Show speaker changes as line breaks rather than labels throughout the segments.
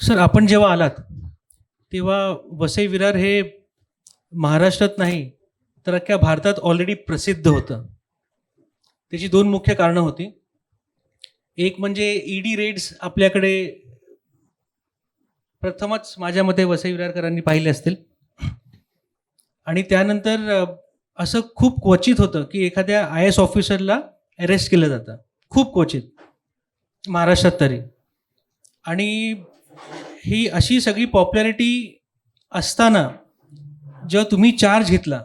Sir, आपण जेव्हा आलात तेव्हा वसई विरार हे महाराष्ट्रात नाही तर अख्ख्या भारतात ऑलरेडी प्रसिद्ध होतं. त्याची दोन मुख्य कारणं होती. एक म्हणजे ईडी रेड्स आपल्याकडे प्रथमच माझ्या मते वसई विरारकरांनी पाहिले असतील. आणि त्यानंतर असं खूप क्वचित होतं की एखाद्या IAS ऑफिसरला अरेस्ट केलं जातं, खूप क्वचित महाराष्ट्रात तरी. आणि ही अशी सगळी पॉप्युलॅरिटी असताना जेव्हा तुम्ही चार्ज घेतला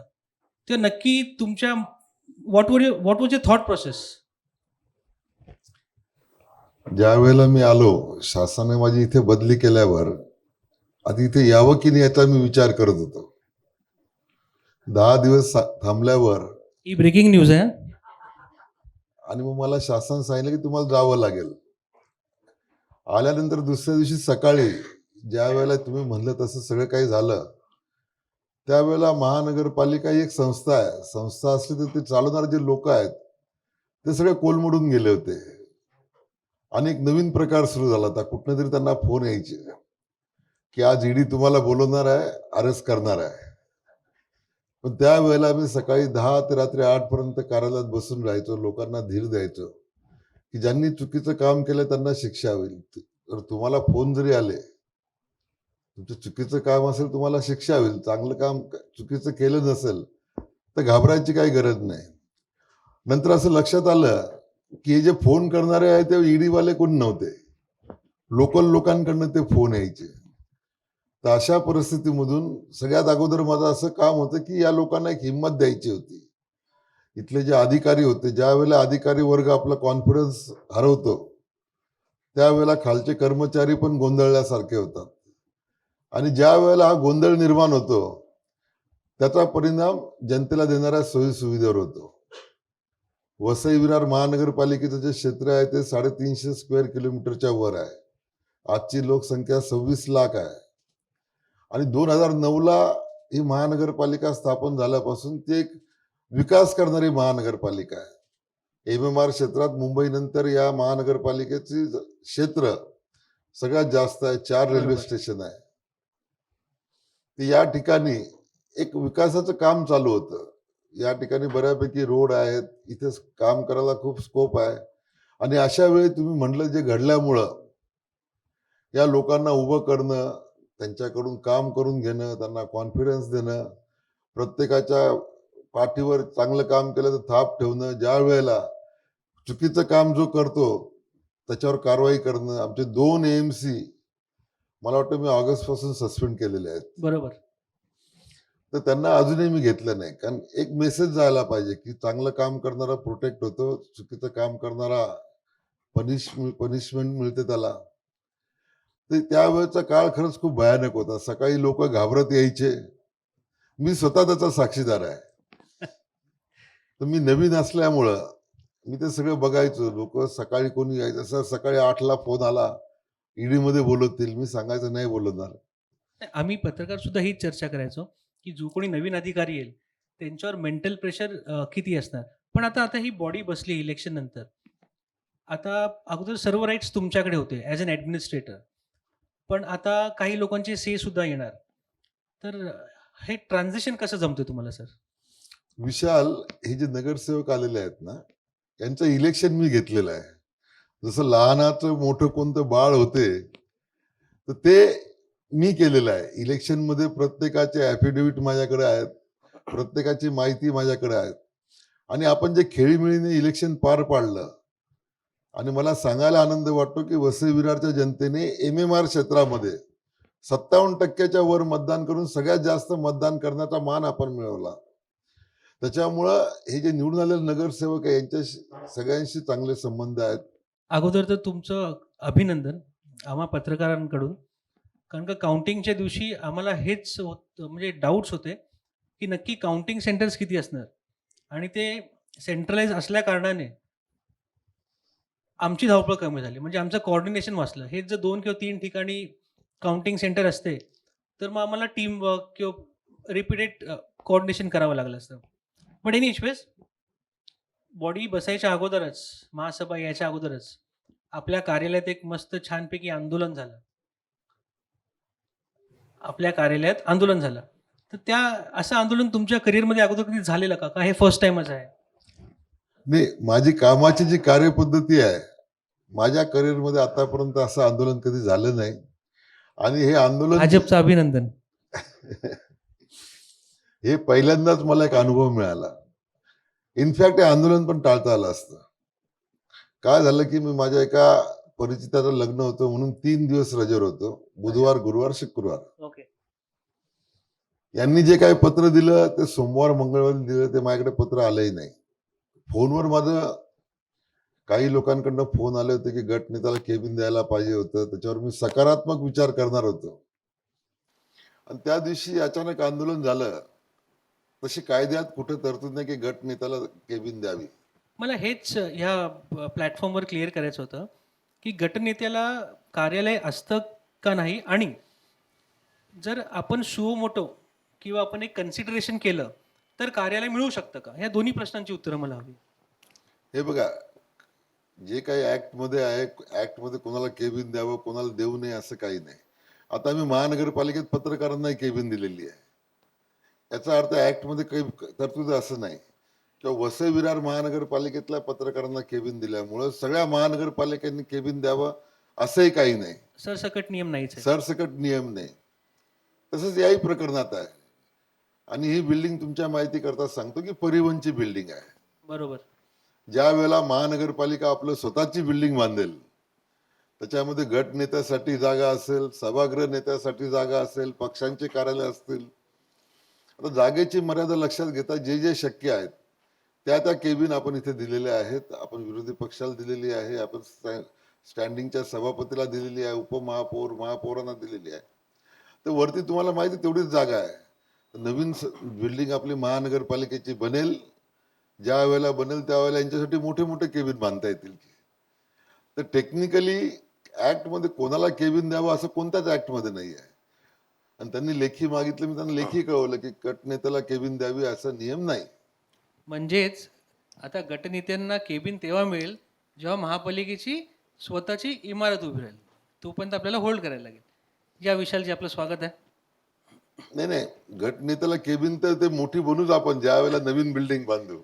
तेव्हा नक्की तुमच्या what was your thought process?
ज्या वेळेला मी आलो, शासनाने माझी इथे बदली केल्यावर आता इथे यावं की नाही याचा मी विचार करत होतो. 10 दिवस थांबल्यावर
ही ब्रेकिंग न्यूज आहे.
आणि मग मला शासन सांगितलं की तुम्हाला जावं लागेल. आल्यानंतर दुसऱ्या दिवशी सकाळी ज्या वेळेला तुम्ही म्हणलं तसं सगळं काही झालं, त्यावेळेला महानगरपालिका ही एक संस्था आहे. संस्था असली तर ते चालवणारे जे लोक आहेत ते सगळे कोलमडून गेले होते. आणि एक नवीन प्रकार सुरू झाला होता. कुठनं तरी त्यांना फोन यायचे की आज ईडी तुम्हाला बोलवणार आहे, अरेस्ट करणार आहे. पण त्यावेळेला मी सकाळी 10 ते रात्री 8 पर्यंत कार्यालयात बसून राहायचो, लोकांना धीर द्यायचो की ज्यांनी चुकीचं काम केलं त्यांना शिक्षा होईल. तर तुम्हाला फोन जरी आले, तुमचं चुकीचं काम असेल तुम्हाला शिक्षा होईल, चांगलं काम चुकीचं केलं नसेल तर घाबरायची काही गरज नाही. नंतर असं लक्षात आलं की हे जे फोन करणारे आहे ते ईडी वाले कोण नव्हते, लोकल लोकांकडनं ते फोन यायचे. तर अशा परिस्थितीमधून सगळ्यात अगोदर माझं असं काम होतं की या लोकांना एक हिंमत द्यायची होती. इथले जे अधिकारी होते, ज्या वेळेला अधिकारी वर्ग आपला कॉन्फिडन्स हरवतो त्यावेळेला खालचे कर्मचारी पण गोंधळल्यासारखे होतात. आणि ज्या वेळेला हा गोंधळ निर्माण होतो त्याचा परिणाम जनतेला देणाऱ्या सोयी सुविधेवर होतो. वसई विरार महानगरपालिकेचं जे क्षेत्र आहे ते 350 स्क्वेअर किलोमीटरच्या वर आहे. आजची लोकसंख्या 26 लाख आहे. आणि 2009ला ही महानगरपालिका स्थापन झाल्यापासून ती एक विकास करणारी महानगरपालिका आहे. MMR क्षेत्रात मुंबईनंतर या महानगरपालिकेची क्षेत्र सगळ्यात जास्त आहे. 4 रेल्वे स्टेशन आहे. तर या ठिकाणी एक विकासाचं काम चालू होतं. या ठिकाणी बऱ्यापैकी रोड आहेत, इथे काम करायला खूप स्कोप आहे. आणि अशा वेळी तुम्ही म्हटलं जे घडल्यामुळं या लोकांना उभं करणं, त्यांच्याकडून काम करून घेणं, त्यांना कॉन्फिडन्स देणं, प्रत्येकाच्या पाठीवर चांगलं काम केलं तर थाप ठेवणं, ज्या वेळेला चुकीचं काम जो करतो त्याच्यावर कारवाई करणं. आमचे 2 AMC मला वाटतं मी ऑगस्ट पासून सस्पेंड केलेले आहेत.
बरोबर.
तर त्यांना अजूनही मी घेतलं नाही, कारण एक मेसेज जायला पाहिजे की चांगलं काम करणारा प्रोटेक्ट होतो, चुकीचं काम करणारा पनिशमेंट मिळते त्याला. तर त्यावेळेचा काळ खरंच खूप भयानक होता. सकाळी लोक घाबरत यायचे. मी स्वतः त्याचा साक्षीदार आहे. तर मी नवीन असल्यामुळं मी ते सगळं बघायचो. लोक सकाळी कोणी यायचं, सर सकाळी 8ला फोन आला, ईडी मध्ये बोलवतील, मी सांगायचं नाही बोलवणार.
आम्ही पत्रकार सुद्धा हीच चर्चा करायचो की जो कोणी नवीन अधिकारी येईल त्यांच्यावर मेंटल प्रेशर किती असणार. पण आता आता ही बॉडी बसली इलेक्शन नंतर. आता अगोदर सर्व राईट्स तुमच्याकडे होते ॲज अन ॲडमिनिस्ट्रेटर, पण आता काही लोकांचे से सुद्धा येणार. तर हे ट्रान्झिशन कसं जमतं तुम्हाला सर?
विशाल, हे जे नगरसेवक आलेले आहेत ना, यांचं इलेक्शन मी घेतलेलं आहे. जसं लहानाचं मोठं कोणतं बाळ होते, तर ते मी केलेलं आहे. इलेक्शन मध्ये प्रत्येकाचे ॲफिडेव्हिट माझ्याकडे आहेत, प्रत्येकाची माहिती माझ्याकडे आहेत. आणि आपण जे खेळीमेळीने इलेक्शन पार पाडलं, आणि मला सांगायला आनंद वाटतो की वसई विरारच्या जनतेने MMR क्षेत्रामध्ये 57% वर मतदान करून सगळ्यात जास्त मतदान करण्याचा मान आपण मिळवला. त्याच्यामुळं हे जे निवडून आलेले नगरसेवक आहे यांच्याशी सगळ्यांशी चांगले संबंध आहेत.
अगोदर तर तुमचं अभिनंदन आम्हा पत्रकारांकडून. कारण का काउंटिंगच्या दिवशी आम्हाला हेच म्हणजे डाऊट्स होते की नक्की काउंटिंग सेंटर्स किती असणार. आणि ते सेंट्रलाइज असल्या कारणाने आमची धावपळ कमी झाली. म्हणजे आमचं कोऑर्डिनेशन वाचलं. हेच जर 2 किंवा 3 ठिकाणी काउंटिंग सेंटर असते तर मग आम्हाला टीम वर्क किंवा रिपीटेड कोऑर्डिनेशन करावं लागलं असतं. बट एनिवेज बॉडी बसायच्या अगोदरच, महासभा यायच्या अगोदरच आपल्या कार्यालयात एक मस्त छानपैकी आंदोलन झालं. आपल्या कार्यालयात आंदोलन झालं. तर त्या असं आंदोलन तुमच्या करिअरमध्ये अगोदर कधी झालेलं का? का हे फर्स्ट टाइमच आहे?
नाही, माझी कामाची जी कार्यपद्धती आहे, माझ्या करिअरमध्ये आतापर्यंत असं आंदोलन कधी झालं नाही. आणि हे आंदोलन
भाजपचं अभिनंदन.
हे पहिल्यांदाच मला एक अनुभव मिळाला. इनफॅक्ट हे आंदोलन पण टाळता आलं असतं. काय झालं की मी माझ्या एका परिचिताचं लग्न होतं म्हणून 3 दिवस रजेवर होतो. बुधवार, गुरुवार, शुक्रवार.
ओके.
यांनी जे काही पत्र दिलं ते सोमवार, मंगळवारी दिलं, ते माझ्याकडे पत्र आलंही नाही. फोनवर माझं काही लोकांकडनं फोन आले होते की गट नेत्याला केबिन द्यायला पाहिजे होतं. त्याच्यावर मी सकारात्मक विचार करणार होतो. आणि त्या दिवशी अचानक आंदोलन झालं. तशी कायद्यात कुठे तरतूद नाही की गट नेत्याला केबिन द्यावी.
मला हेच ह्या प्लॅटफॉर्मवर क्लिअर करायचं होतं, की गटनेत्याला कार्यालय असतं का नाही? आणि जर आपण सुओ मोटो किंवा आपण एक कन्सिडरेशन केलं, तर कार्यालय मिळू शकतं का? ह्या दोन्ही प्रश्नांची उत्तरं मला हवी.
हे बघा, जे काही ऍक्टमध्ये आहे, ऍक्टमध्ये कोणाला केबिन द्यावं, कोणाला देऊ नये असं काही नाही. आता आम्ही महानगरपालिकेत पत्रकारांनाही केबिन दिलेली आहे. याचा अर्थ ऍक्टमध्ये काही तरतूद असं नाही. किंवा वसई विरार महानगरपालिकेतल्या पत्रकारांना केबिन दिल्यामुळं सगळ्या महानगरपालिकांनी केबिन द्यावं असंही काही नाही.
सरसकट नियम नाहीच आहे.
सरसकट नियम नाही. तसंच याही प्रकरणात आहे. आणि ही बिल्डिंग तुमच्या माहिती करता सांगतो की परिवहनची बिल्डिंग आहे.
बरोबर.
ज्या वेळेला महानगरपालिका आपलं स्वतःची बिल्डिंग बांधेल, त्याच्यामध्ये गट नेत्यासाठी जागा असेल, सभागृह नेत्यासाठी जागा असेल, पक्षांचे कार्यालय असतील. आता जागेची मर्यादा लक्षात घेता जे जे शक्य आहेत त्या केबिन आपण इथे दिलेल्या आहेत. आपण विरोधी पक्षाला दिलेली आहे, आपण स्टँडिंगच्या सभापतीला दिलेली आहे, उपमहापौर, महापौरांना दिलेली आहे. तर वरती तुम्हाला माहिती तेवढीच जागा आहे. नवीन बिल्डिंग आपली महानगरपालिकेची बनेल, ज्या वेळेला बनेल त्यावेळेला यांच्यासाठी मोठे मोठे केबिन बांधता येतील. तर टेक्निकली ऍक्टमध्ये कोणाला केबिन द्यावं असं कोणत्याच ऍक्टमध्ये नाही आहे. आणि त्यांनी लेखी मागितलं, मी त्यांना लेखी कळवलं की गटनेत्याला केबिन द्यावी असा नियम नाही.
म्हणजेच आता गटनेत्यांना केबिन तेव्हा मिळेल जेव्हा महापालिकेची स्वतःची इमारत उभी राहील. तोपर्यंत आपल्याला होल्ड करायला लागेल. या विशालजी आपलं स्वागत आहे.
नाही नाही, गटनेत्याला केबिन तर ते मोठी बनूच आपण ज्या वेळेला नवीन बिल्डिंग बांधू.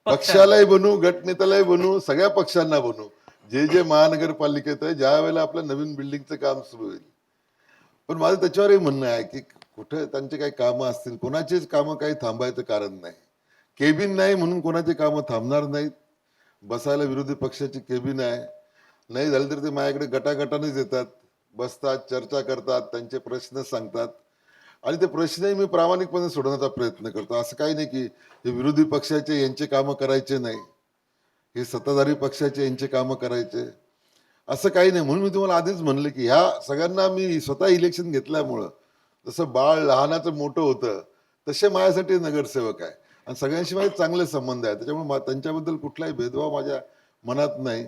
पक्षालाही बनू, गटनेत्यालाही बनू, सगळ्या पक्षांना बनू. जे जे महानगरपालिकेत आहे, ज्या वेळेला आपलं नवीन बिल्डिंगचं काम सुरू होईल. पण माझं त्याच्यावरही म्हणणं आहे की कुठे त्यांचे काही कामं असतील, कोणाचीच कामं काही थांबायचं कारण नाही. केबिन नाही म्हणून कोणाची कामं थांबणार नाहीत. बसायला विरोधी पक्षाची केबिन आहे. नाही झालं तर ते माझ्याकडे गटागटानेच येतात, बसतात, चर्चा करतात, त्यांचे प्रश्न सांगतात. आणि ते प्रश्नही मी प्रामाणिकपणे सोडवण्याचा प्रयत्न करतो. असं काही नाही की हे विरोधी पक्षाचे यांचे कामं करायचे नाही, हे सत्ताधारी पक्षाचे यांचे कामं करायचे, असं काही नाही. म्हणून मी तुम्हाला आधीच म्हणलं की ह्या सगळ्यांना मी स्वतः इलेक्शन घेतल्यामुळं जसं बाळ लहानाचं मोठं होतं तसे माझ्यासाठी नगरसेवक आहे. आणि सगळ्यांशी माझे चांगले संबंध आहेत. त्याच्यामुळे त्यांच्याबद्दल कुठलाही भेदभाव माझ्या मनात नाही.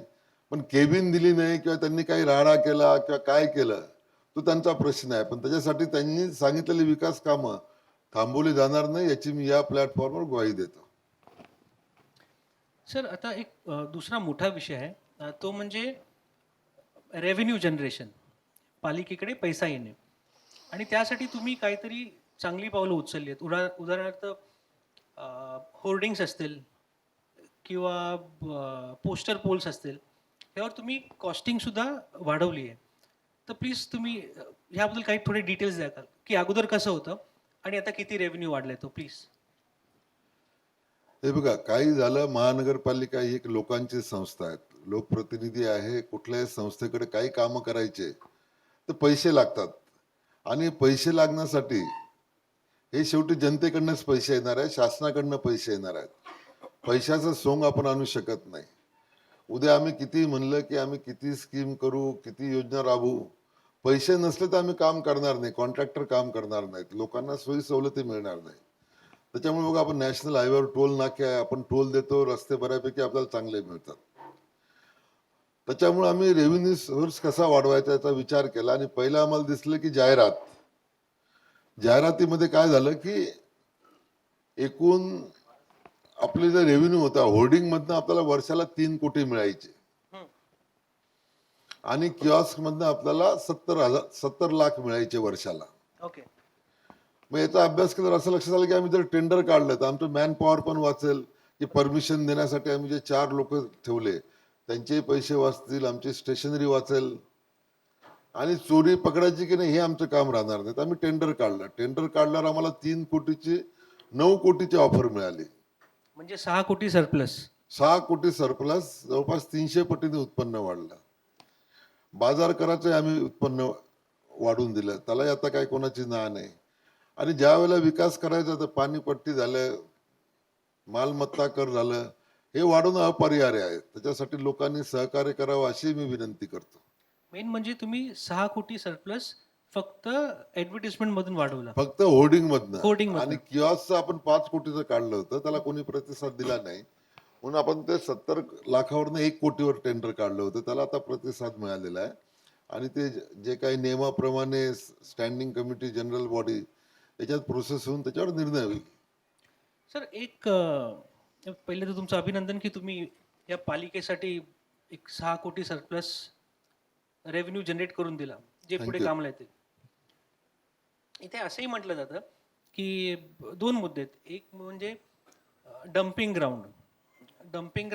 पण केबिन दिली नाही किंवा त्यांनी काही राडा केला किंवा काय केलं तो त्यांचा प्रश्न आहे. पण त्याच्यासाठी त्यांनी सांगितलेली विकास कामं थांबवली जाणार नाही याची मी या प्लॅटफॉर्मवर ग्वाही देतो.
सर, आता एक दुसरा मोठा विषय आहे, तो म्हणजे रेव्हेन्यू जनरेशन, पालिकेकडे पैसा येणे. आणि त्यासाठी तुम्ही काहीतरी चांगली पावलं उचलली आहेत. उदाहरणार्थ होर्डिंग्स असतील किंवा पोस्टर पोल्स असतील, त्यावर तुम्ही कॉस्टिंग सुद्धा वाढवली आहे. तर प्लीज तुम्ही ह्याबद्दल काही थोडे डिटेल्स द्या का, की अगोदर कसं होतं आणि आता किती रेव्हेन्यू वाढलाय तो, प्लीज.
हे बघा, काही झालं, महानगरपालिका ही एक लोकांची संस्था आहे, लोकप्रतिनिधी आहे. कुठल्याही संस्थेकडे काही कामं करायचे तर पैसे लागतात. आणि पैसे लागण्यासाठी हे शेवटी जनतेकडनंच पैसे येणार आहे, शासनाकडनं पैसे येणार आहेत. पैशाचं सोंग आपण आणू शकत नाही. उद्या आम्ही किती म्हणलं की आम्ही किती स्कीम करू, किती योजना राबवू, पैसे नसले तर आम्ही काम करणार नाही, कॉन्ट्रॅक्टर काम करणार नाहीत, लोकांना सोयी सवलती मिळणार नाही. त्याच्यामुळे बघा, आपण नॅशनल हायवेवर टोल नाके आहे, आपण टोल देतो, रस्ते बऱ्यापैकी आपल्याला चांगले मिळतात. त्याच्यामुळे आम्ही रेव्हेन्यू सोर्स कसा वाढवायचा याचा विचार केला. आणि पहिलं आम्हाला दिसलं की जाहिरातीमध्ये काय झालं की एकूण आपले जे रेव्हेन्यू होता होर्डिंग मधनं आपल्याला वर्षाला 3 कोटी मिळायचे. आणि किऑस्क मधनं आपल्याला 70 लाख मिळायचे वर्षाला.
ओके.
मग याचा अभ्यास केल्यावर असं लक्षात आलं की आम्ही जर टेंडर काढलं तर आमचं मॅन पॉवर पण वाचेल, की परमिशन देण्यासाठी आम्ही जे 4 लोक ठेवले त्यांचे पैसे वाचतील, आमची स्टेशनरी वाचेल आणि चोरी पकडायची की नाही हे आमचं काम राहणार नाही. तर आम्ही टेंडर काढलं. टेंडर काढल्यावर आम्हाला 3 कोटीची 9 कोटीची ऑफर मिळाली.
म्हणजे 6 कोटी सरप्लस.
6 कोटी सरप्लस, जवळपास 300 पटीने उत्पन्न वाढलं. बाजार कराचं आम्ही उत्पन्न वाढवून दिलं, त्यालाही आता काही कोणाची ना नाही. आणि ज्या वेळेला विकास करायचा तर पाणीपट्टी झालं, मालमत्ता कर झालं, हे वाढवणं अपरिहार्य आहे. त्याच्यासाठी लोकांनी सहकार्य करावं अशी मी विनंती करतो.
मेन म्हणजे तुम्ही 6 कोटी सरप्लस फक्त ऍडव्हर्टिजमेंट मधून वाढवला.
फक्त होर्डिंग मधनं.
होर्डिंग
आणि
मधनं.
किऑस्कचं आपण 5 कोटीचं काढलं होतं, त्याला कोणी प्रतिसाद दिला नाही, म्हणून आपण ते 70 लाखावरनं 1 कोटीवर टेंडर काढलं होतं, त्याला आता प्रतिसाद मिळालेला आहे. आणि ते जे काही नियमाप्रमाणे स्टँडिंग कमिटी, जनरल बॉडी याच्यात प्रोसेस होऊन त्याच्यावर निर्णय होईल.
सर एक पहिले तर तुमचं अभिनंदन की तुम्ही या पालिकेसाठी एक 6 कोटी सरप्लस रेव्हेन्यू जनरेट करून दिला, जे पुढे
Thank you.
कामाला येते. इथे असंही म्हटलं जातं की 2 मुद्दे आहेत. एक म्हणजे डम्पिंग ग्राउंड. डम्पिंग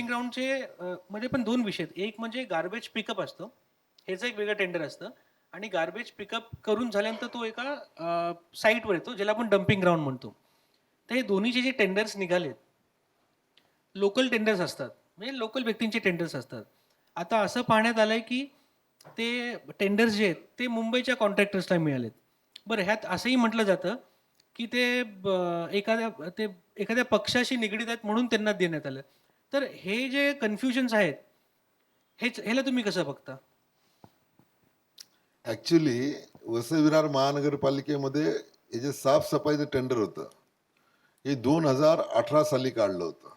ग्राउंडचे मध्ये पण 2 विषय आहेत. एक म्हणजे गार्बेज पिकअप असतं, ह्याचं एक वेगळं टेंडर असतं. आणि गार्बेज पिकअप करून झाल्यानंतर तो एका साईटवर येतो, ज्याला आपण डम्पिंग ग्राउंड म्हणतो. तर हे दोन्हीचे जे टेंडर्स निघालेत, लोकल टेंडर्स असतात, म्हणजे लोकल व्यक्तींचे टेंडर्स असतात. आता असं पाहण्यात आलंय की ते टेंडर्स जे आहेत ते मुंबईच्या कॉन्ट्रॅक्टर्सला मिळालेत. बरं, ह्यात असंही म्हटलं जातं की एखाद्या पक्षाशी निगडीत आहेत म्हणून त्यांना देण्यात आलं. तर हे जे कन्फ्युजन्स आहेत, ह्याला तुम्ही कसं बघता?
ऍक्च्युली वसई विरार महानगरपालिकेमध्ये हे जे साफसफाईचं टेंडर होतं हे 2018 साली काढलं होतं.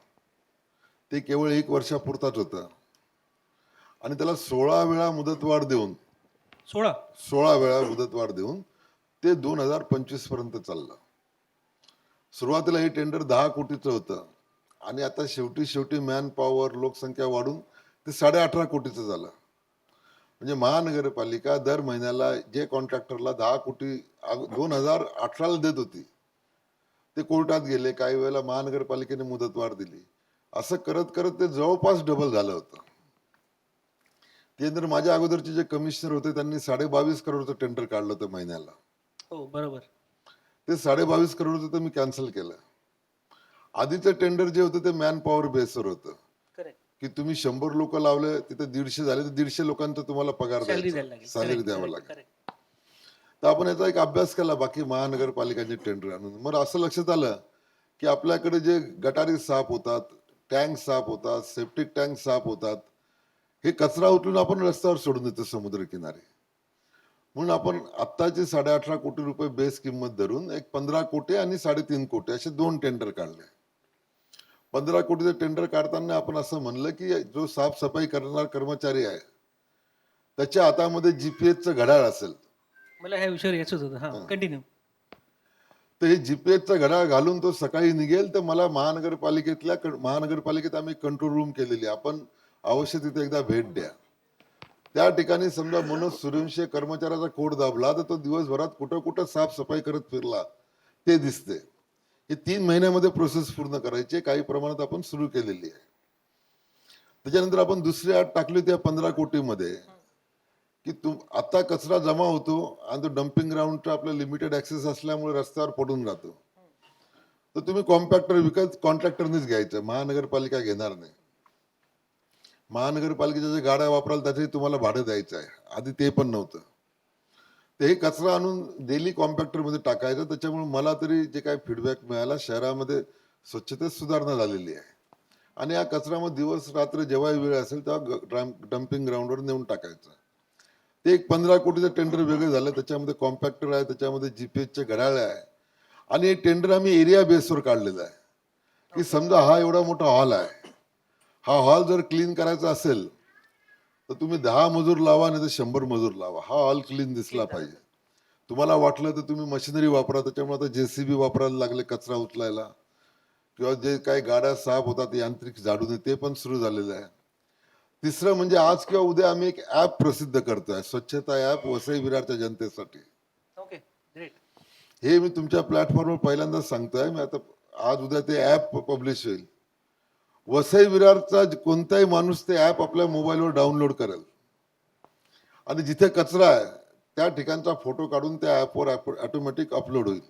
ते केवळ 1 वर्षापुरताच होतं आणि त्याला 16 वेळा मुदतवाढ देऊन
16.
वेळा मुदतवाढ देऊन ते 2025 पर्यंत चाललं. सुरुवातीला हे टेंडर 10 कोटीचं होतं आणि आता शेवटी मॅन पॉवर, लोकसंख्या वाढून ते 18.5 कोटीचं झालं. म्हणजे महानगरपालिका दर महिन्याला जे कॉन्ट्रॅक्टरला 10 कोटी 2018ला देत होती, ते कोर्टात गेले. काही वेळेला महानगरपालिकेने मुदतवाढ दिली. असं करत करत ते जवळपास डबल झालं होतं. त्यानंतर माझ्या अगोदरचे जे कमिशनर होते त्यांनी 22.5 करोडचं टेंडर काढलं होतं महिन्याला.
हो, बरोबर.
ते 22.5 करोडचं तर मी कॅन्सल केलं. आधीचं टेंडर जे होतं ते मॅन पॉवर बेसवर होतं,
करेक्ट.
की तुम्ही 100 लोक लावले, तिथे 150 झाले तर 150 लोकांचा तुम्हाला पगार
सॅलरी
द्यायचा,
द्यायला लागेल.
सॅलरी द्यावं लागेल.
करेक्ट.
तर आपण याचा एक अभ्यास केला बाकी महानगरपालिकांचे टेंडर आणून. मग असं लक्षात आलं की आपल्याकडे जे गटारी साफ होतात, टँक साफ होतात, सेप्टिक टँक साफ होतात, हे कचरा उचलून आपण रस्त्यावर सोडून देतो समुद्रकिनारी. म्हणून आपण आत्ताचे 18.5 कोटी रुपये बेस किंमत धरून एक 15 कोटी आणि 3.5 कोटी असे 2 टेंडर काढले. 15 कोटीचं टेंडर काढताना आपण असं म्हणलं की जो साफसफाई करणारा कर्मचारी आहे त्याच्या हातामध्ये जीपीएसचं घड्याळ असेल.
मला ह्या विषयावर यायचंच होतं. हां, कंटिन्यू.
तर हे जीपीएसचा घड्याळ घालून तो सकाळी निघेल. तर मला महानगरपालिकेत आम्ही कंट्रोल रूम केलेली, आपण अवश्य तिथे एकदा भेट द्या. त्या ठिकाणी समजा मनोज सूर्यवंशी कर्मचाऱ्याचा कोड दाबला तर तो दिवसभरात कुठं कुठं साफसफाई करत फिरला ते दिसते. हे 3 महिन्यामध्ये प्रोसेस पूर्ण करायची काही प्रमाणात आपण सुरू केलेली आहे. त्याच्यानंतर आपण दुसरी अट टाकली त्या 15 कोटीमध्ये की आता कचरा जमा होतो आणि तो डम्पिंग ग्राउंडचा आपला लिमिटेड ऍक्सेस असल्यामुळे रस्त्यावर पडून राहतो. तर तुम्ही कॉम्पॅक्टर विकत कॉन्ट्रॅक्टरनेच घ्यायचं, महानगरपालिका घेणार नाही. महानगरपालिकेच्या जे गाड्या वापराल त्याचंही तुम्हाला भाडं द्यायचं आहे. आधी ते पण नव्हतं. ते हे कचरा आणून डेली कॉम्पॅक्टरमध्ये टाकायचं. त्याच्यामुळे मला तरी जे काही फीडबॅक मिळाला, शहरामध्ये स्वच्छतेत सुधारणा झालेली आहे. आणि या कचऱ्यामध्ये दिवस रात्र जेव्हाही वेळ असेल तेव्हा डम्पिंग ग्राउंडवर नेऊन टाकायचं. ते एक 15 कोटीचं टेंडर वेगळं झालं. त्याच्यामध्ये कॉम्पॅक्टर आहे, त्याच्यामध्ये जीपीएसचे घड्याळे आहे. आणि हे टेंडर आम्ही एरिया बेसवर काढलेलं आहे, की समजा हा एवढा मोठा हॉल आहे, हा हॉल जर क्लीन करायचा असेल तर तुम्ही 10 मजूर लावा नाही तर 100 मजूर लावा, हा हॉल क्लीन दिसला पाहिजे. तुम्हाला वाटलं तर तुम्ही मशिनरी वापरा. त्याच्यामुळे आता जेसीबी वापरायला लागले कचरा उचलायला, किंवा जे काही गाड्या साफ होतात यांत्रिक झाडूने ते पण सुरू झालेलं आहे. तिसरं म्हणजे आज किंवा उद्या आम्ही एक ऍप प्रसिद्ध करतोय, स्वच्छता ऍप वसई विरारच्या जनतेसाठी.
Okay, great.
हे मी तुमच्या प्लॅटफॉर्मवर पहिल्यांदाच सांगतोय. मी आता आज उद्या ते ऍप पब्लिश होईल. वसई विरारचा कोणताही माणूस ते ऍप आपल्या मोबाईलवर डाउनलोड करेल आणि जिथे कचरा आहे त्या ठिकाणचा फोटो काढून त्या ऍपवर ऑटोमॅटिक अपलोड होईल.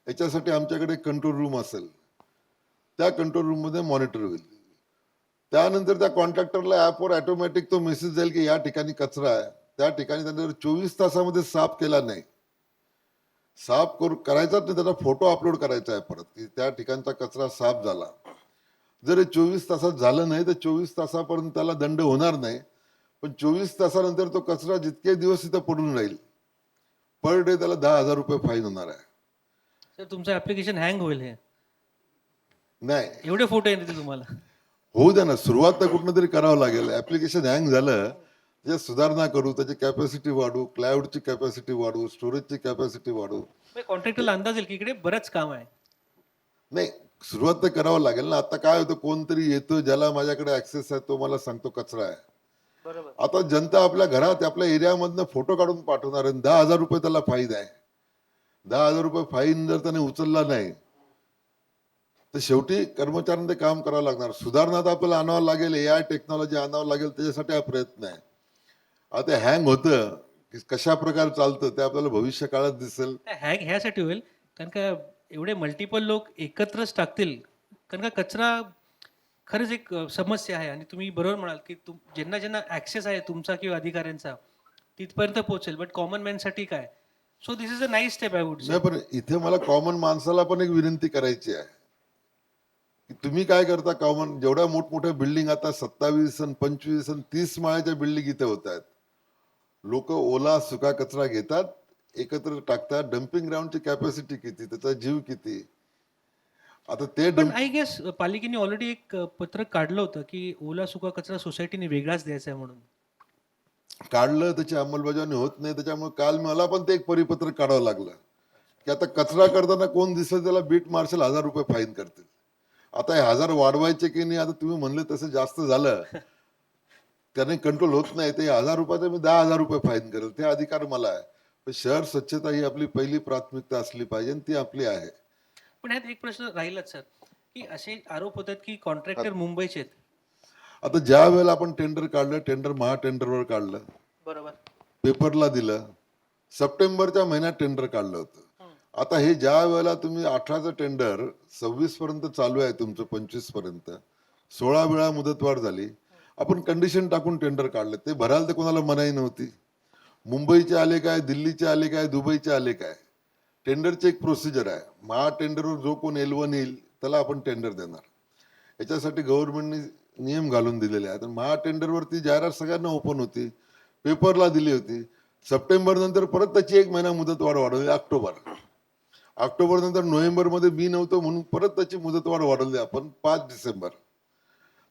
याच्यासाठी आमच्याकडे कंट्रोल रूम असेल, त्या कंट्रोल रूम मध्ये मॉनिटर होईल. त्यानंतर त्या कॉन्ट्रॅक्टरला ऍपवर ऑटोमॅटिक तो मेसेज जाईल की या ठिकाणी कचरा आहे. त्या ठिकाणी त्याने जर 24 तासामध्ये साफ केला नाही, साफ करायचाच नाही, त्याचा फोटो अपलोड करायचा आहे परत की त्या ठिकाणचा कचरा साफ झाला. जर हे 24 तासात झालं नाही तर 24 तासापर्यंत त्याला दंड होणार नाही, पण 24 तासानंतर तो कचरा जितके दिवस इथं पडून राहील पर डे त्याला 10,000 रुपये फाईन होणार आहे.
सर तुमचं ऍप्लिकेशन हँग होईल हे,
नाही,
एवढे फोटो येतील तुम्हाला.
होऊ द्या ना, सुरुवात तर कुठनं तरी करावं लागेल. ऍप्लिकेशन हँग झालं त्याच्यात सुधारणा करू, त्याची कॅपॅसिटी वाढवू, क्लाउडची कॅपॅसिटी वाढवू, स्टोरेजची कॅपॅसिटी वाढवू.
कॉन्ट्रॅक्टरला अंदाज येईल की इकडे बरंच काम आहे.
नाही, सुरुवात तर करावं लागेल ना. आता काय होतं, कोणतरी येतो ज्याला माझ्याकडे ऍक्सेस आहे तो मला सांगतो कचरा आहे.
बरोबर.
आता जनता आपल्या घरात आपल्या एरियामधनं फोटो काढून पाठवणार आहे, 10,000 रुपये त्याला फाईन आहे. 10,000 रुपये फाईन जर त्याने उचलला नाही तर शेवटी कर्मचाऱ्यांना ते काम करावं लागणार. सुधारणा तर आपल्याला आणावं लागेल, AI टेक्नॉलॉजी आणावं लागेल, त्याच्यासाठी हा प्रयत्न आहे. आता हँग होतं की कशा प्रकारे चालतं ते आपल्याला भविष्य काळात दिसेल.
हॅग ह्यासाठी होईल कारण का एवढे मल्टिपल लोक एकत्रच टाकतील, कारण का कचरा खरंच एक समस्या आहे. आणि तुम्ही बरोबर म्हणाल की ज्यांना ज्यांना ऍक्सेस आहे तुमचा किंवा अधिकाऱ्यांचा तिथपर्यंत पोहोचेल, बट कॉमन मॅनसाठी काय? So this is a nice step I would say.
नाही, पण इथे मला कॉमन माणसाला पण एक विनंती करायची आहे की तुम्ही काय करता. कॉमन जेवढ्या मोठमोठ्या बिल्डिंग आता 27 आणि 25 आणि 30 माळ्याच्या बिल्डिंग इथे होत आहेत, लोक ओला सुका कचरा घेतात, एकत्र टाकतात. डम्पिंग ग्राउंडची कॅपॅसिटी किती, त्याचा जीव किती. आता ते
पण आय गेस पालिकेने ऑलरेडी एक पत्रक काढलं होतं की ओला सुका कचरा सोसायटीने वेगळाच द्यायचा आहे म्हणून.
काढलं, त्याची अंमलबजावणी होत नाही. त्याच्यामुळे काल मला पण ते एक परिपत्रक काढावं लागलं की आता कचरा करताना कोण दिसलं त्याला बीट मार्शल 1,000 रुपये फाईन करतील. आता हे 1,000 वाढवायचे की नाही, आता तुम्ही म्हणले तसं जास्त झालं त्याने कंट्रोल होत नाही, ते 1,000 रुपयाचं मी 10,000 रुपये फाईन करेल, ते अधिकार मला आहे. पण शहर स्वच्छता ही आपली पहिली प्राथमिकता असली पाहिजे आणि ती आपली आहे.
पण ह्यात एक प्रश्न राहिलाच सर, की असे आरोप होतात की कॉन्ट्रॅक्टर मुंबईचे आहेत.
आता ज्या वेळेला आपण टेंडर काढलं, टेंडर महाटेंडरवर काढलं,
बरोबर.
पेपरला दिलं, सप्टेंबरच्या महिन्यात टेंडर काढलं होतं. आता हे ज्या वेळेला तुम्ही 18चं टेंडर 26 पर्यंत चालू आहे तुमचं, 25 पर्यंत 16 वेळा मुदतवाढ झाली. आपण कंडिशन टाकून टेंडर काढलं, ते भरायला तर कोणाला मनाई नव्हती. मुंबईचे आले काय, दिल्लीचे आले काय, दुबईचे आले काय, टेंडरची एक प्रोसिजर आहे. महाटेंडरवर जो कोण L1 येईल त्याला आपण टेंडर देणार. याच्यासाठी गव्हर्नमेंटने नियम घालून दिलेले आहेत. महाटेंडरवरती जाहिरात सगळ्यांना ओपन होती, पेपरला दिली होती. सप्टेंबर नंतर परत त्याची 1 महिना मुदतवाढ वाढवली, ऑक्टोबर नंतर नोव्हेंबरमध्ये मी नव्हतो म्हणून परत त्याची मुदतवाढ वाढवली आपण 5 डिसेंबर.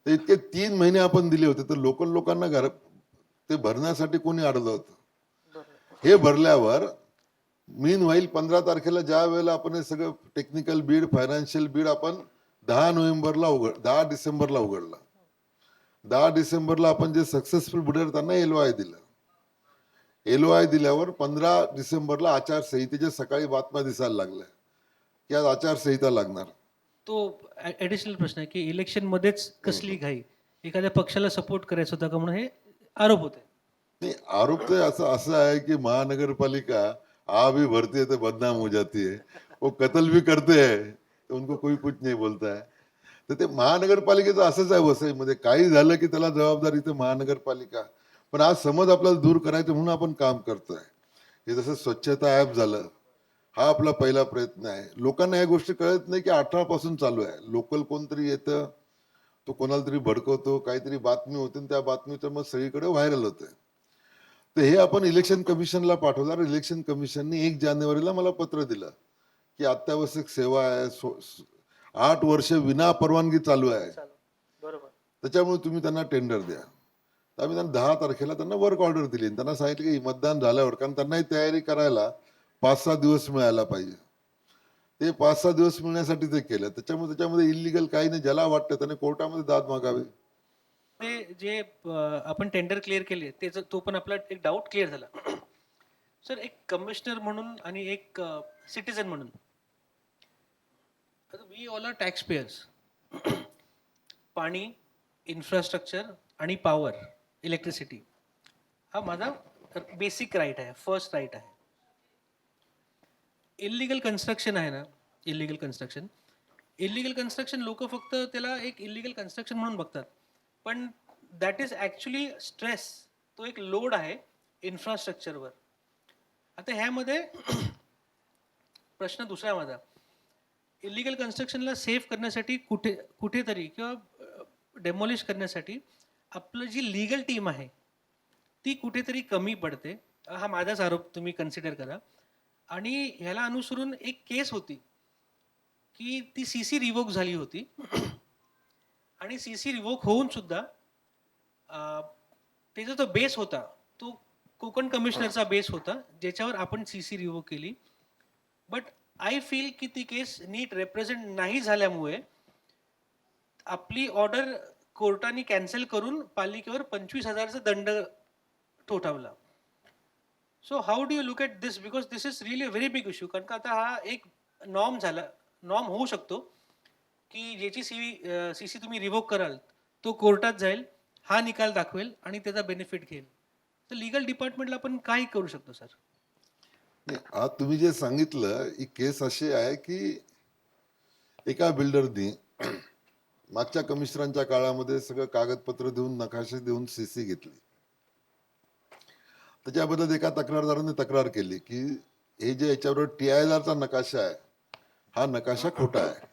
तर इतके 3 महिने आपण दिले होते. तर लोकल लोकांना घर ते भरण्यासाठी कोणी अडलं होतं. हे भरल्यावर मीन व्हाईल 15 तारखेला ज्या वेळेला आपण हे सगळं टेक्निकल बीड, फायनान्शियल बीड आपण 10 डिसेंबरला उघडलं. 10 डिसेंबरला आपण जे सक्सेसफुल बिडर त्यांना LOI दिलं. LOI दिल्यावर 15 डिसेंबरला आचारसंहितेच्या सकाळी बातम्या दिसायला लागल्या की आज आचारसंहिता लागणार.
तो ऍडिशनल प्रश्न आहे की इलेक्शन मध्येच कसली घाई, एखाद्या पक्षाला सपोर्ट करायचा होता का म्हणून हे आरोप होते.
नहीं, आरोप तो ऐसा ऐसा है कि महानगरपालिका आ भी भरती है तो बदनाम हो जाती है, वो कत्ल भी करते हैं तो उनको कोई कुछ नहीं बोलता है. तर ते महानगरपालिकेचं असंच आहे वसईमध्ये, काही झालं की त्याला जबाबदारी ते महानगरपालिका. पण आज समज आपल्याला दूर करायचं म्हणून आपण काम करतोय. हे जसं स्वच्छता ऍप झालं, हा आपला पहिला प्रयत्न आहे. लोकांना या गोष्टी कळत नाही की 18 पासून चालू आहे. लोकल कोणतरी येतं, तो कोणाला तरी भडकवतो, काहीतरी बातमी होते आणि त्या बातमीचं मग सगळीकडे व्हायरल होतंय. तर हे आपण इलेक्शन कमिशनला पाठवलं. इलेक्शन कमिशनने 1 जानेवारीला मला पत्र दिलं की अत्यावश्यक सेवा आहे, 8 वर्ष विना परवानगी चालू आहे,
बरोबर.
त्याच्यामुळे तुम्ही त्यांना टेंडर द्या. तर आम्ही त्यांना 10 तारखेला त्यांना वर्क ऑर्डर दिली. त्यांना सांगितलं की मतदान झाल्यावर, कारण त्यांनाही तयारी करायला 5-6 दिवस मिळायला पाहिजे. ते 5-6 दिवस मिळण्यासाठी ते केलं. त्याच्यामध्ये इलिगल काही नाही. ज्याला वाटतं त्याने कोर्टामध्ये दाद मागावी.
ते जे आपण टेंडर क्लिअर केले त्याचा तो पण आपला एक डाऊट क्लिअर झाला. सर, एक कमिशनर म्हणून आणि एक सिटीजन म्हणून, we all are tax payers. पाणी, इन्फ्रास्ट्रक्चर आणि पॉवर, इलेक्ट्रिसिटी हा माझा बेसिक राईट आहे, फर्स्ट राईट आहे. इलिगल कन्स्ट्रक्शन आहे ना, इलिगल कन्स्ट्रक्शन लोक फक्त त्याला एक इलिगल कन्स्ट्रक्शन म्हणून बघतात, पण दॅट इज ॲक्च्युली स्ट्रेस, तो एक लोड आहे इन्फ्रास्ट्रक्चरवर. आता ह्यामध्ये प्रश्न दुसरा माझा, इलिगल कन्स्ट्रक्शनला सेव्ह करण्यासाठी कुठेतरी किंवा डेमॉलिश करण्यासाठी आपलं जी लीगल टीम आहे ती कुठेतरी कमी पडते, हा माझाच आरोप तुम्ही कन्सिडर करा. आणि ह्याला अनुसरून एक केस होती की ती CC रिवोक झाली होती आणि CC रिवोक होऊन सुद्धा त्याचा जो बेस होता तो कोकण कमिशनरचा बेस होता ज्याच्यावर आपण CC रिवोक केली. बट आय फील की ती केस नीट रिप्रेझेंट नाही झाल्यामुळे आपली ऑर्डर कोर्टाने कॅन्सल करून पालिकेवर 25,000चा दंड ठोठावला. So how do you look at this, because this is really a very big issue. कारण का आता हा एक नॉर्म होऊ शकतो की ज्याची CC तुम्ही रिवोक कराल तो कोर्टात जाईल, हा निकाल दाखवेल आणि त्याचा बेनिफिट घेईल. तर लिगल डिपार्टमेंटला आपण काय करू शकतो सर?
नाही, आज तुम्ही जे सांगितलं ही केस अशी आहे की एका बिल्डरनी मागच्या कमिशनरांच्या काळामध्ये सगळं कागदपत्र देऊन नकाशे देऊन CC घेतली. त्याच्याबद्दल एका तक्रारदाराने तक्रार केली की हे जे याच्यावर TIRचा नकाशा आहे हा नकाशा खोटा आहे.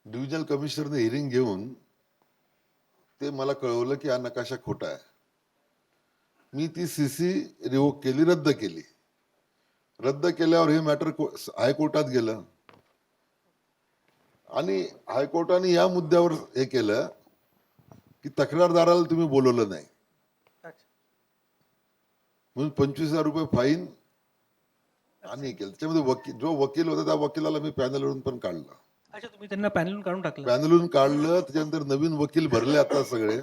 डिव्हिजनल कमिशनरने हिअरिंग घेऊन ते मला कळवलं की हा नकाशा खोटा आहे. मी ती CC रिवोक केली, रद्द केली. रद्द केल्यावर हे मॅटर हायकोर्टात गेलं आणि हायकोर्टाने या मुद्द्यावर हे केलं की तक्रारदाराला तुम्ही बोलवलं नाही म्हणून 25,000 रुपये फाईन आणि केलं. त्याच्यामध्ये जो वकील होता त्या वकिलाला मी पॅनलवरून पण काढलं.
अच्छा, तुम्ही त्यांना पॅनलून काढून टाकलं?
पॅनलून काढलं. त्याच्यानंतर नवीन वकील भरले, आता सगळे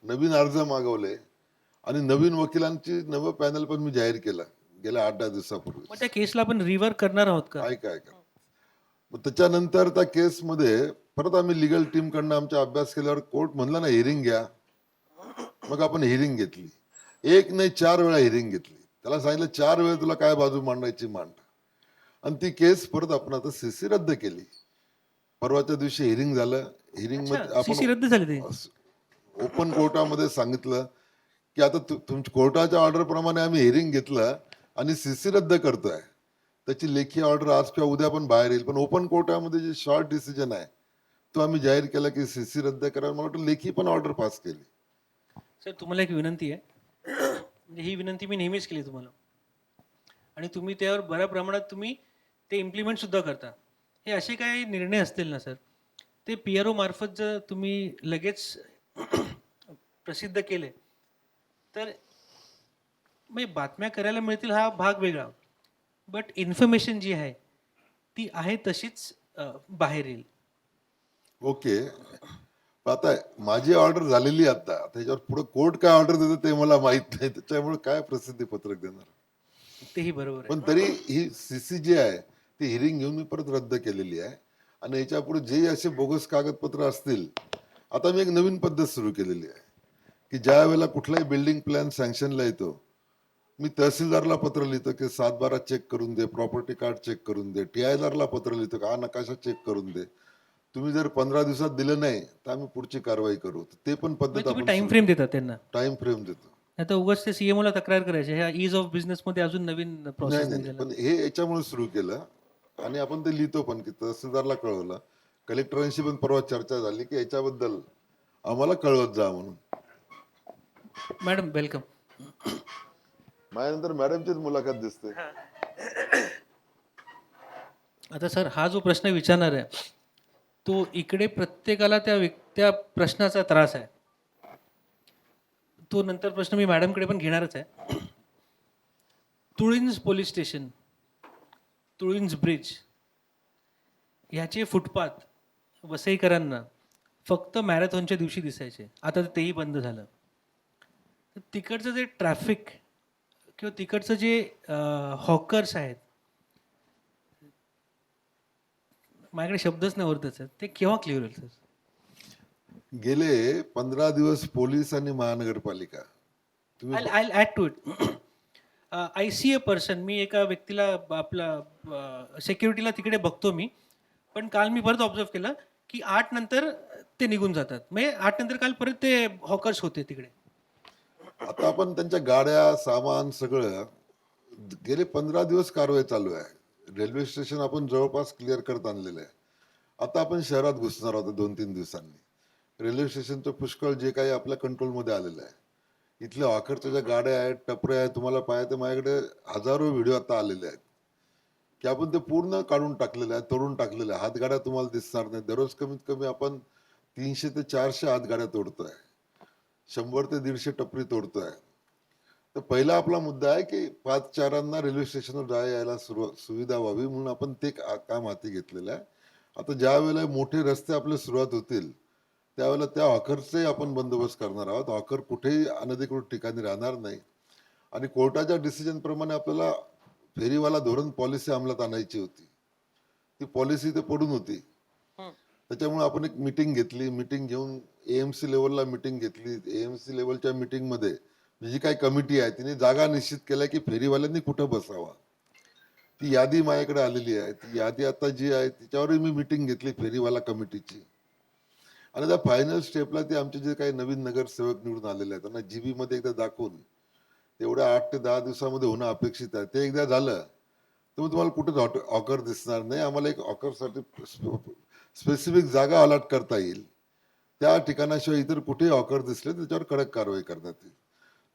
नवीन अर्ज मागवले आणि नवीन वकिलांची नवं पॅनल पण मी जाहीर केलं गेल्या 8-10 दिवसापूर्वी.
मग त्या केसला आपण रिव्हर करणार आहोत का?
काय मग त्याच्यानंतर त्या केसमध्ये परत आम्ही लिगल टीम कडनं आमचा अभ्यास केल्यावर कोर्ट म्हणला ना हिअरिंग घ्या. मग आपण हिअरिंग घेतली. एक नाही 4 वेळा हिअरिंग घेतली. त्याला सांगितलं 4 वेळा तुला काय बाजू मांडायची मांड. आणि ती केस परत आपण आता CC रद्द केली. परवाच्या दिवशी हिअरिंग झालं. हिअरिंग मध्ये
CC रद्द झाली ते?
ओपन कोर्टामध्ये सांगितलं की आता तुमच्या कोर्टाच्या ऑर्डर प्रमाणे आम्ही हिअरिंग घेतलं आणि CC रद्द करतोय. त्याची लेखी ऑर्डर आज किंवा उद्या पण बाहेर येईल. पण ओपन कोर्टामध्ये जे शॉर्ट डिसिजन आहे तो आम्ही जाहीर केला की CC रद्द करा. मला वाटतं लेखी पण ऑर्डर पास केली.
सर, तुम्हाला एक विनंती आहे, म्हणजे ही विनंती मी नेहमीच केली तुम्हाला आणि तुम्ही त्यावर बऱ्या प्रमाणात तुम्ही ते इम्प्लिमेंट सुद्धा करता. हे असे काही निर्णय असतील ना सर, ते PRO मार्फत जर तुम्ही लगेच प्रसिद्ध केले तर मग बातम्या करायला मिळतील हा भाग वेगळा, बट इन्फॉर्मेशन जी आहे ती आहे तशीच बाहेर येईल.
ओके, आता माझी ऑर्डर झालेली आता त्याच्यावर पुढे कोर्ट काय ऑर्डर देतं ते मला माहित नाही. त्याच्यामुळे काय प्रसिद्धी पत्रक देणार.
तेही बरोबर आहे.
पण तरी ही CC जी आहे ती हिअरिंग घेऊन मी परत रद्द केलेली आहे. आणि याच्या पुढे जे असे बोगस कागदपत्र असतील, आता मी एक नवीन पद्धत सुरू केलेली आहे की ज्या वेळेला कुठलाही बिल्डिंग प्लॅन सँक्शनला येतो, मी तहसीलदारला पत्र लिहितो की 7/12 चेक करून दे, प्रॉपर्टी कार्ड चेक करून दे. TIRला पत्र लिहितो की हा नकाशा चेक करून दे. तुम्ही जर 15 दिवसात दिलं नाही तर आम्ही पुढची कारवाई करू. ते पण पद्धत
तुम्ही
आपण
टाइम फ्रेम देता त्यांना?
टाइम फ्रेम देतो.
आता उगाच ते CMO ला तक्रार करायची, ह्या ईज ऑफ बिझनेस मध्ये अजून नवीन
नाही
प्रोसेस
नाही, पण हे याच्यामुळे सुरू केलं आणि आपण ते लिहितो पण की तहसीलदारला कळवलं. कलेक्टरांशी पण परवा चर्चा झाली की याच्याबद्दल आम्हाला कळवत जा म्हणून.
Madam welcome.
माझ्यानंतर मॅडमचीच मुलाखत दिसते.
आता सर, हा जो प्रश्न विचारणार आहे तो इकडे प्रत्येकाला त्या प्रश्नाचा त्रास आहे. तो नंतर प्रश्न मी मॅडमकडे पण घेणारच आहे. तुळिंज पोलीस स्टेशन, तुळिंज ब्रिज ह्याचे फुटपाथ वसईकरांना फक्त मॅरेथॉनच्या दिवशी दिसायचे. आता तर तेही बंद झालं. तर तिकडचं जे ट्रॅफिक किंवा तिकडचं जे हॉकर्स आहेत, माझ्याकडे शब्दच नाही उरतच आहेत, ते केव्हा क्लिअर होईल सर?
गेले 15 दिवस पोलीस आणि महानगरपालिका तुम्ही
I I add to it. I see a person. मी एका व्यक्तीला आपला सिक्युरिटीला तिकडे बघतो मी. पण काल मी परत ऑब्झर्व केलं की 8 नंतर ते निघून जातात. म्हणजे 8 नंतर काल परत ते हॉकर्स होते तिकडे.
आता आपण त्यांच्या गाड्या सामान सगळं गेले 15 दिवस कारवाई चालू आहे. रेल्वे स्टेशन आपण जवळपास क्लिअर करत आणलेलं आहे. आता आपण शहरात घुसणार आहोत 2-3 दिवसांनी. रेल्वे स्टेशनचं पुष्कळ जे काही आपल्या कंट्रोलमध्ये आलेलं आहे. इथल्या हॉकरच्या ज्या गाड्या आहेत, टपऱ्या आहेत, तुम्हाला पाहायचं माझ्याकडे हजारो व्हिडिओ आता आलेले आहेत की आपण ते पूर्ण काढून टाकलेलं आहे, तोडून टाकलेलं आहे. हातगाड्या तुम्हाला दिसणार नाही. दररोज कमीत कमी आपण 300 ते 400 हातगाड्या तोडतोय. 100 ते 150 टपरी तोडतोय. तर पहिला आपला मुद्दा आहे की पादचाऱ्यांना रेल्वे स्टेशनवर यायला सुविधा व्हावी म्हणून आपण ते काम हाती घेतलेलं आहे. आता ज्या वेळेला मोठे रस्ते आपले सुरुवात होतील त्यावेळेला त्या हॉकरचे आपण बंदोबस्त करणार आहोत. हॉकर कुठेही अनधिकृत ठिकाणी राहणार नाही आणि कोर्टाच्या डिसिजन प्रमाणे आपल्याला फेरीवाला धोरण पॉलिसी अंमलात आणायची होती. ती पॉलिसी ते पडून होती. त्याच्यामुळे आपण एक मीटिंग घेतली. मीटिंग घेऊन एएमसी लेवलला मीटिंग घेतली. एएमसी लेवलच्या मीटिंगमध्ये जी काही कमिटी आहे तिने जागा निश्चित केल्या की फेरीवाल्यांनी कुठं बसावा. ती यादी माझ्याकडे आलेली आहे. ती यादी आता जी आहे तिच्यावरही मी मीटिंग घेतली फेरीवाला कमिटीची. आणि त्या फायनल स्टेपला ते आमचे जे काही नवीन नगरसेवक निवडून आलेले आहेत त्यांना जीबी मध्ये एकदा दाखवून तेवढ्या 8 ते 10 दिवसामध्ये होणं अपेक्षित आहे. ते एकदा झालं तर मग तुम्हाला कुठेच ऑकर दिसणार नाही. आम्हाला एक ऑकरसाठी स्पेसिफिक जागा अलॉट करता येईल. त्या ठिकाणाशिवाय इतर कुठेही ऑकर दिसले तर त्याच्यावर कडक कारवाई करण्यात येईल.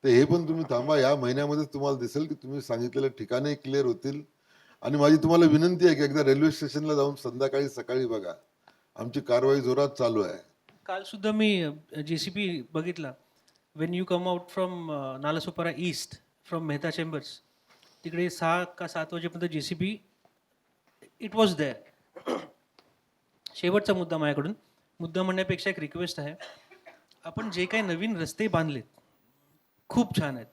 तर हे पण तुम्ही थांबा. या महिन्यामध्ये तुम्हाला दिसेल की तुम्ही सांगितलेले ठिकाणे क्लिअर होतील. आणि माझी तुम्हाला विनंती आहे की एकदा रेल्वे स्टेशनला जाऊन संध्याकाळी सकाळी बघा. आमची कारवाई जोरात चालू आहे.
काल सुद्धा मी JCB बघितला. Wien you come out from Nalasopara east from Mehta chambers, तिकडे 6 का 7 वाजेपर्यंत JCB इट वॉज देअर. शेवटचा मुद्दा माझ्याकडून, मुद्दा म्हणण्यापेक्षा एक रिक्वेस्ट आहे. आपण जे काही नवीन रस्ते बांधलेत खूप छान आहेत.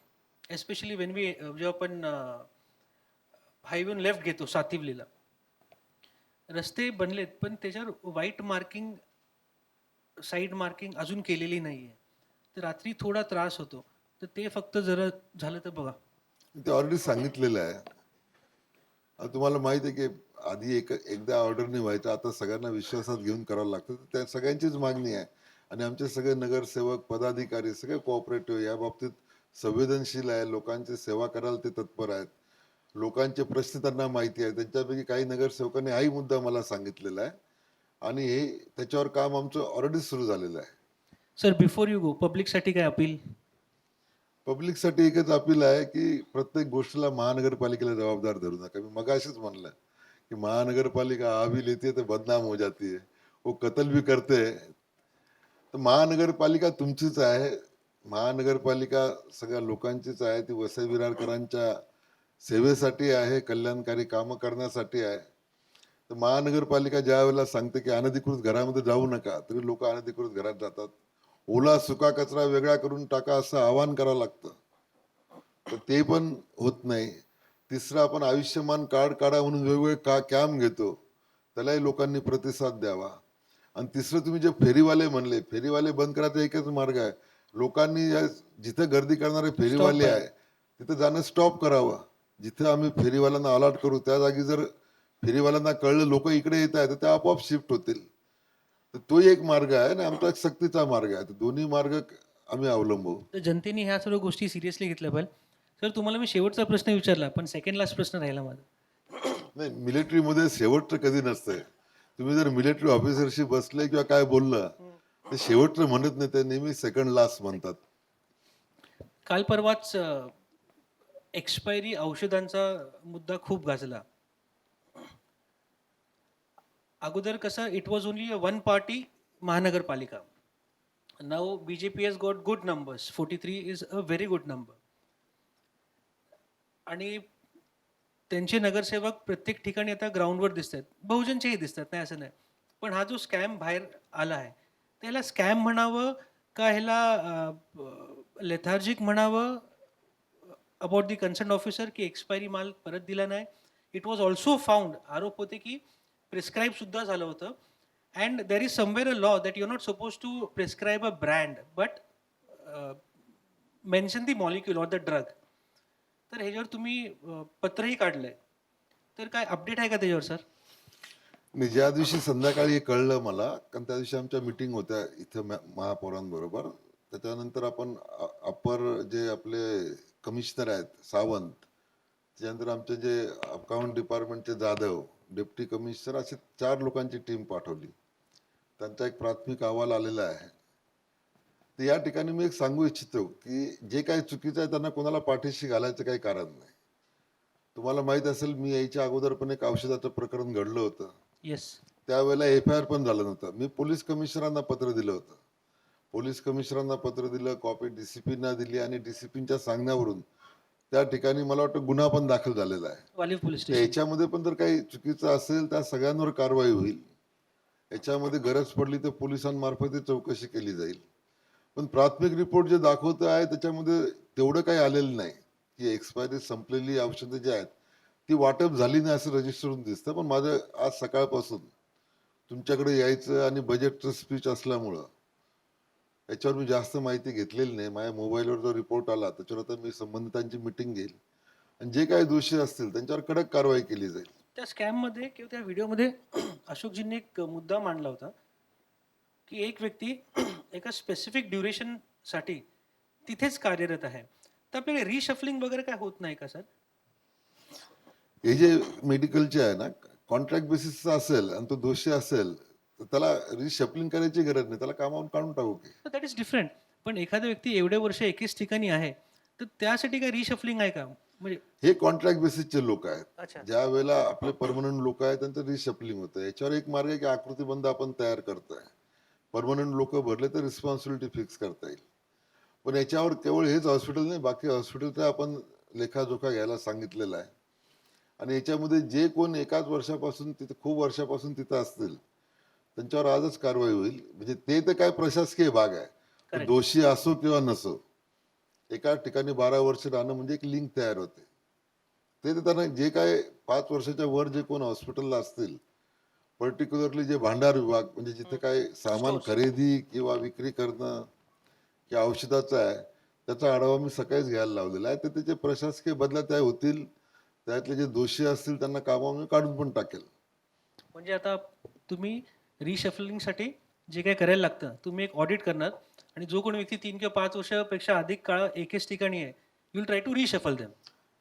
एस्पेशली वेन जेव्हा आपण हायवेहून लेफ्ट घेतो सातिवलीला, रस्ते बनलेत पण त्याच्यावर व्हाईट मार्किंग, साईड मार्किंग अजून केलेली नाही आहे. तर रात्री थोडा त्रास होतो. तर ते फक्त जरा झालं तर बघा.
ते ऑलरेडी सांगितलेलं आहे. आता तुम्हाला माहिती आहे की आधी एकदा ऑर्डरने व्हायचं, आता सगळ्यांना विश्वासात घेऊन करावं लागतं. तर त्या सगळ्यांचीच मागणी आहे आणि आमचे सगळे नगरसेवक पदाधिकारी सगळे कोऑपरेटिव्ह या बाबतीत संवेदनशील आहे. लोकांची सेवा करायला ते तत्पर आहेत. लोकांचे प्रश्न त्यांना माहिती आहे. त्यांच्यापैकी काही नगरसेवकांनी हाही मुद्दा मला सांगितलेला आहे आणि हे त्याच्यावर काम आमचं ऑलरेडी सुरू झालेलं आहे.
सर, बिफोर यू गो, पब्लिकसाठी काय अपील?
पब्लिकसाठी एकच अपील आहे की प्रत्येक गोष्टीला महानगरपालिकेला जबाबदार धरू नका. मी मगाशीच म्हणलं कि महानगरपालिका आ भी लेती है तो बदनाम हो जाती है, वो कत्ल भी करते हैं. तर महानगरपालिका तुमचीच आहे. महानगरपालिका सगळ्या लोकांचीच आहे. ती वसई विरारकरांच्या सेवेसाठी आहे, कल्याणकारी कामं करण्यासाठी आहे. तर महानगरपालिका ज्या वेळेला सांगते की अनधिकृत घरामध्ये जाऊ नका, तरी लोक अनधिकृत घरात जातात. ओला सुका कचरा वेगळा करून टाका असं आवाहन करावं लागतं, तर ते पण होत नाही. तिसरं, आपण आयुष्यमान कार्ड काढा म्हणून वेगवेगळे कॅम्प घेतो, त्यालाही लोकांनी प्रतिसाद द्यावा. आणि तिसरं, तुम्ही जे फेरीवाले म्हणले, फेरीवाले बंद करायचा एकच मार्ग आहे. लोकांनी जिथे गर्दी करणारे फेरीवाले आहे तिथे जाणं स्टॉप करावं. जिथे आम्ही फेरीवाल्यांना अलॉट करू त्या जागी जर फेरीवाल्यांना कळलं लोक इकडे येत आहेत तर ते आपोआप शिफ्ट होतील. तर तो एक मार्ग आहे आणि आमचा एक सक्तीचा मार्ग आहे. तर दोन्ही मार्ग आम्ही अवलंबू.
तर जनतेने ह्या सर्व गोष्टी सिरियसली घेतल्या पाहिजे. सर, तुम्हाला मी शेवटचा प्रश्न विचारला, पण सेकंड लास्ट प्रश्न राहिला माझा.
नाही, मिलिटरीमध्ये शेवटचं कधी नसतंय. तुम्ही जर मिलिटरी ऑफिसरशी बसले किंवा काय बोललं ते शेवटचं म्हणत नाही, ते नेहमी सेकंड लास्ट म्हणतात.
काल परवाच एक्सपायरी औषधांचा मुद्दा खूप गाजला. अगोदर कसं, it was only one party महानगरपालिका. Now BJP has got good numbers. 43 is a very good number. आणि त्यांचे नगरसेवक प्रत्येक ठिकाणी आता ग्राउंडवर दिसत आहेत. बहुजनचेही दिसतात, नाही असं नाही. पण हा जो स्कॅम बाहेर आला आहे, त्याला स्कॅम म्हणावं का ह्याला लेथार्जिक म्हणावं अबाउट दी कन्सर्न ऑफिसर की एक्सपायरी माल परत दिला नाही. इट वॉज ऑल्सो फाउंड, आरोप होते की प्रिस्क्राईब सुद्धा झालं होतं. And there is somewhere a law that you are not suppose to prescribe a brand but mention the molecule or the drug. तर ह्याच्यावर तुम्ही पत्रही काढलंय, तर काय अपडेट आहे का त्याच्यावर सर?
मी ज्या दिवशी संध्याकाळी हे कळलं मला, कारण त्या दिवशी आमच्या मीटिंग होत्या इथं महापौरांबरोबर. त्याच्यानंतर आपण अप्पर जे आपले कमिशनर आहेत सावंत, त्याच्यानंतर आमचे जे अकाउंट डिपार्टमेंटचे जाधव, डेप्टी कमिशनर, असे 4 लोकांची टीम पाठवली. त्यांचा एक प्राथमिक अहवाल आलेला आहे. तर या ठिकाणी मी एक सांगू इच्छितो की जे काही चुकीचं आहे त्यांना कोणाला पाठीशी घालायचं काही कारण नाही. तुम्हाला माहित असेल, मी यायच्या अगोदर पण एक औषधाचं प्रकरण घडलं होतं.
येस.
त्यावेळेला FIR पण झालं नव्हतं. मी पोलीस कमिशनरांना पत्र दिलं होतं. पोलीस कमिशनरांना पत्र दिलं, कॉपी DCPना दिली आणि DCPच्या सांगण्यावरून त्या ठिकाणी मला वाटतं गुन्हा पण दाखल झालेला आहे.
वालीव पोलीस
तर
स्टेशन.
याच्यामध्ये पण जर काही चुकीचं असेल त्या सगळ्यांवर कारवाई होईल. याच्यामध्ये गरज पडली तर पोलिसांमार्फत चौकशी केली जाईल. पण प्राथमिक रिपोर्ट जे दाखवत आहे त्याच्यामध्ये तेवढं काही आलेलं नाही की एक्सपायरी संपलेली औषधं जी आहेत ती वाटप झाली नाही असं रजिस्टरवरून दिसतं. पण माझं आज सकाळपासून तुमच्याकडे यायचं आणि बजेटचं स्पीच असल्यामुळं याच्यावर मी जास्त माहिती घेतलेली नाही. माझ्या मोबाईलवर जो रिपोर्ट आला त्याच्यावर आता मी संबंधितांची मीटिंग घेईल आणि जे काही दोषी असतील त्यांच्यावर कडक कारवाई केली जाईल.
त्या स्कॅममध्ये किंवा त्या व्हिडिओमध्ये अशोकजींनी एक मुद्दा मांडला होता की एक व्यक्ती एका स्पेसिफिक ड्युरेशनसाठी तिथेच कार्यरत आहे. तर आपल्याकडे रिशफलिंग वगैरे काय होत नाही का सर?
हे जे मेडिकलचे आहे ना, कॉन्ट्रॅक्ट बेसिसचा असेल आणि तो दोषी असेल तर त्याला रिशफलिंग करायची गरज नाही, त्याला कामावरून काढून टाकू की.
That is different. पण एखादा व्यक्ती एवढे वर्ष एकेच ठिकाणी आहे तर त्यासाठी काय रिशफलिंग आहे का? म्हणजे
हे कॉन्ट्रॅक्ट बेसिसचे लोक आहेत.
अच्छा.
ज्या वेळेला आपले परमनंट लोक आहेत त्यांचं रिशफलिंग होतं. याच्यावर एक मार्ग आहे की आकृतीबंध आपण तयार करतोय. परमनंट लोक भरले तर रिस्पॉन्सिबिलिटी फिक्स करता येईल. पण याच्यावर केवळ हेच हॉस्पिटल नाही, बाकी हॉस्पिटलचा आपण लेखाजोखा घ्यायला सांगितलेला आहे. आणि याच्यामध्ये जे कोण एकाच वर्षापासून तिथे खूप वर्षापासून तिथं असतील त्यांच्यावर आजच कारवाई होईल. म्हणजे ते तर काय प्रशासकीय भाग आहे.
Correct.
दोषी असो किंवा नसो, एका ठिकाणी 12 वर्ष राहणं म्हणजे एक लिंक तयार होते. ते तर त्यांना जे काय 5 वर्षाच्या वर जे कोण हॉस्पिटलला असतील, पर्टिक्युलरली जे भांडार विभाग म्हणजे जिथे काय सामान
Stores.
खरेदी किंवा विक्री करणं की औषधाचं आहे त्याचा आढावा मी सकाळीच घ्यायला लावलेला आहे. तर त्याचे प्रशासकीय बदला त्या होतील. त्यातले जे दोषी असतील त्यांना कामावरून काढून पण टाकेल.
म्हणजे आता तुम्ही रिशफलिंगसाठी जे काही करायला लागतं तुम्ही एक ऑडिट करणार आणि जो कोणी व्यक्ती 3 किंवा 5 वर्षापेक्षा अधिक काळ एकेच ठिकाणी आहे you will try to reshuffle them.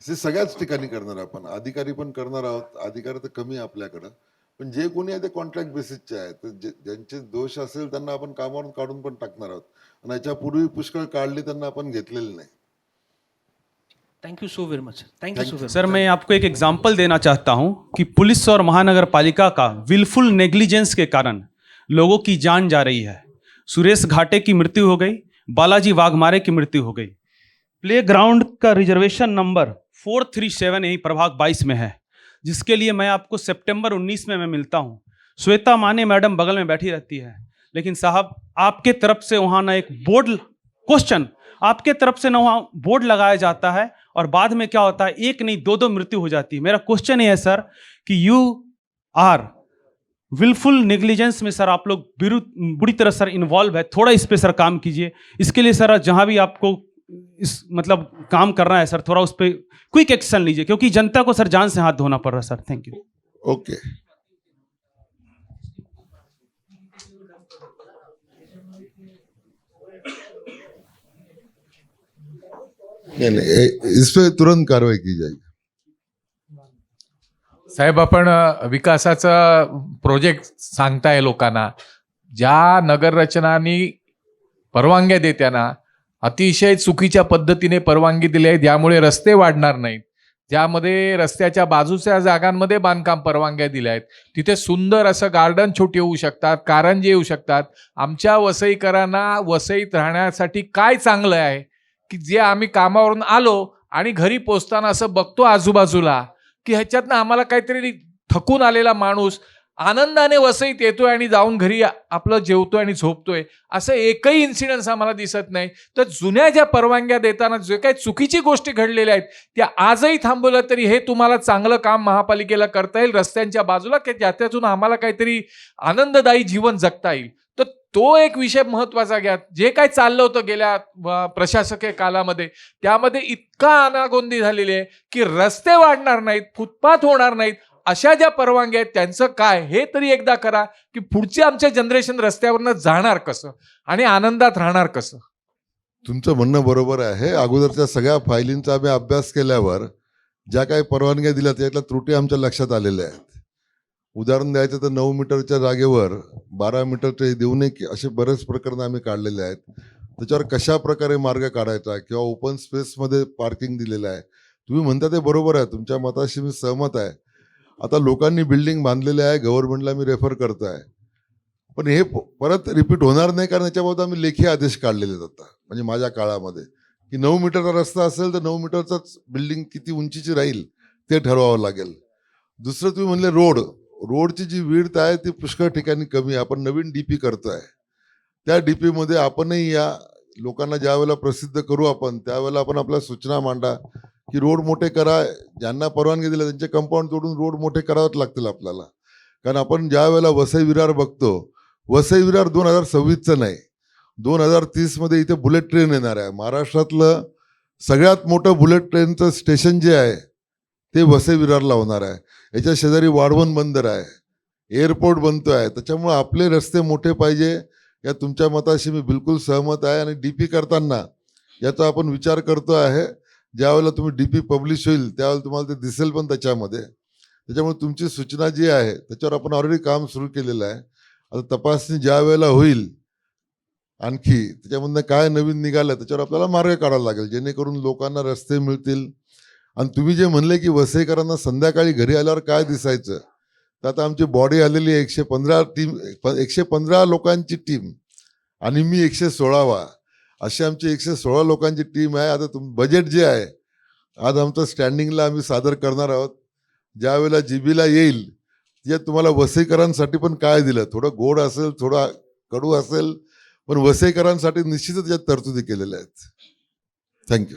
हे सगळ्याच ठिकाणी करणार आपण. अधिकारी पण करणार आहोत. अधिकारी तर कमी आहे आपल्याकडं. पण जे कोणी आहे ते कॉन्ट्रॅक्ट बेसिसचे आहेत. तर ज्यांचे दोष असेल त्यांना आपण कामावरून काढून पण टाकणार आहोत. आणि याच्यापूर्वी पुष्कळ काढले त्यांना आपण घेतलेले नाही.
Thank you so very much. Thank you so very
sir मैं आपको एक एग्जाम्पल देना चाहता हूं कि पुलिस और महानगर पालिका का विलफुल नेग्लिजेंस के कारण लोगों की जान जा रही है। सुरेश घाटे की मृत्यु हो गई, बालाजी वाघमारे की मृत्यु हो गई। प्ले ग्राउंड का रिजर्वेशन नंबर 437 यही प्रभाग 22 में है, जिसके लिए मैं आपको सितंबर 19 में मैं मिलता हूं। श्वेता माने मैडम बगल में बैठी रहती है, लेकिन साहब आपके तरफ से वहां ना एक बोर्ड क्वेश्चन आपके तरफ से ना वहां बोर्ड लगाया जाता है और बाद में क्या होता है, एक नहीं दो दो मृत्यु हो जाती है। मेरा क्वेश्चन ये है सर कि यू आर विलफुल नेग्लिजेंस में सर आप लोग बुरी तरह सर इन्वॉल्व है। थोड़ा इस पे सर काम कीजिए। इसके लिए सर जहां भी आपको इस मतलब काम करना है सर थोड़ा उस पर क्विक एक्शन लीजिए, क्योंकि जनता को सर जान से हाथ धोना पड़ रहा है सर। Thank you.
ओके. नहीं, इस पे तुरंत कार्रवाई की जाएगी.
साहेब, आपण विकासाचा प्रोजेक्ट सांगताय लोकांना, ज्या नगररचनानी परवानग्या देताना अतिशय चुकीच्या पद्धतीने परवानगी दिली आहे, ज्यामुळे रस्ते वाढणार नाहीत, ज्यामध्ये रस्त्याच्या बाजूच्या जागांमध्ये बांधकाम परवानग्या दिल्या आहेत, तिथे सुंदर असं गार्डन छोटे होऊ शकतात, कारंजे येऊ शकतात. आमच्या वसईकरांना वसईत राहण्यासाठी काय चांगलं आहे की जे आम्ही कामावरून आलो आणि घरी पोचताना असं बघतो आजूबाजूला की ह्याच्यातनं आम्हाला काहीतरी थकून आलेला माणूस आनंदाने वसईत येतोय आणि जाऊन घरी आपलं जेवतोय आणि झोपतोय, असं एकही इन्सिडेन्स आम्हाला दिसत नाही. तर जुन्या ज्या परवानग्या देताना जे काही चुकीची गोष्टी घडलेल्या आहेत त्या आजही थांबवलं तरी हे तुम्हाला चांगलं काम महापालिकेला करता येईल रस्त्यांच्या बाजूला, की ज्याच्यातून आम्हाला काहीतरी आनंददायी जीवन जगता येईल. तर तो एक विषय महत्वाचा घ्या. जे काही चाललं होतं गेल्या प्रशासकीय कालामध्ये त्यामध्ये इतका अनागोंदी झालेली आहे की रस्ते वाढणार नाहीत, फुटपाथ होणार नाहीत. अशा ज्या परवानग्या आहेत त्यांचं काय हे तरी एकदा करा, की पुढचे आमचे जनरेशन रस्त्यावरनं जाणार कसं आणि आनंदात राहणार कसं.
तुमचं म्हणणं बरोबर आहे. अगोदरच्या सगळ्या फायलींचा आम्ही अभ्यास केल्यावर ज्या काही परवानग्या दिल्या त्यातल्या त्रुटी आमच्या लक्षात आलेल्या आहेत. उदाहरण द्यायचं तर 9 मीटरच्या जागेवर 12 मीटरचे देऊ नये असे बरेच प्रकरणं आम्ही काढलेले आहेत. त्याच्यावर कशा प्रकारे मार्ग काढायचा किंवा ओपन स्पेसमध्ये पार्किंग दिलेलं आहे. तुम्ही म्हणता ते बरोबर आहे, तुमच्या मताशी मी सहमत आहे. आता लोकांनी बिल्डिंग बांधलेले आहे, गव्हर्नमेंटला मी रेफर करतो आहे, पण हे परत रिपीट होणार नाही, कारण याच्याबाबत आम्ही लेखी आदेश काढलेले आता म्हणजे माझ्या काळामध्ये, की 9 मीटरचा रस्ता असेल तर 9 मीटरचाच बिल्डिंग किती उंचीची राहील ते ठरवावं लागेल. दुसरं तुम्ही म्हणले रोडची जी विड्थ आहे ती पुष्कळ ठिकाणी कमी आहे. आपण नवीन डीपी करतोय, त्या डीपीमध्ये आपणही या लोकांना ज्या वेळेला प्रसिद्ध करू आपण त्यावेळेला आपण आपल्या सूचना मांडा की रोड मोठे करा. ज्यांना परवानगी दिल्या त्यांचे कंपाऊंड तोडून रोड मोठे करावेच लागतील आपल्याला. कारण आपण ज्या वेळेला वसई विरार बघतो, वसई विरार 2026चं नाही, 2030मध्ये इथे बुलेट ट्रेन येणार आहे. महाराष्ट्रातलं सगळ्यात मोठं बुलेट ट्रेनचं स्टेशन जे आहे ते वसई विरारला होणार आहे. याच्या शेजारी वाढवण बंदर आहे, एअरपोर्ट बनतो आहे. त्याच्यामुळे आपले रस्ते मोठे पाहिजे, या तुमच्या मताशी मी बिलकुल सहमत आहे. आणि डीपी करताना याचा आपण विचार करतो आहे. ज्यावेळेला तुम्ही डीपी पब्लिश होईल त्यावेळेला तुम्हाला ते दिसेल पण त्याच्यामध्ये. त्याच्यामुळे तुमची सूचना जी आहे त्याच्यावर आपण ऑलरेडी काम सुरू केलेलं आहे. आता तपासणी ज्या वेळेला होईल आणखी त्याच्यामधनं काय नवीन निघालं त्याच्यावर आपल्याला मार्ग काढावा लागेल, जेणेकरून लोकांना रस्ते मिळतील. आणि तुम्ही जे म्हणले की वसईकरांना संध्याकाळी घरी आल्यावर काय दिसायचं, तर आता आमची बॉडी आलेली आहे 115 लोकांची टीम आणि मी 116वा, अशी आमची 116 लोकांची टीम आहे. आता बजेट जे आहे आज आमचं स्टँडिंगला आम्ही सादर करणार आहोत. ज्यावेळेला जीबीला येईल त्यात तुम्हाला वसईकरांसाठी पण काय दिलं, थोडं गोड असेल, थोडं कडू असेल, पण वसईकरांसाठी निश्चितच यात तरतुदी केलेल्या आहेत. थँक्यू.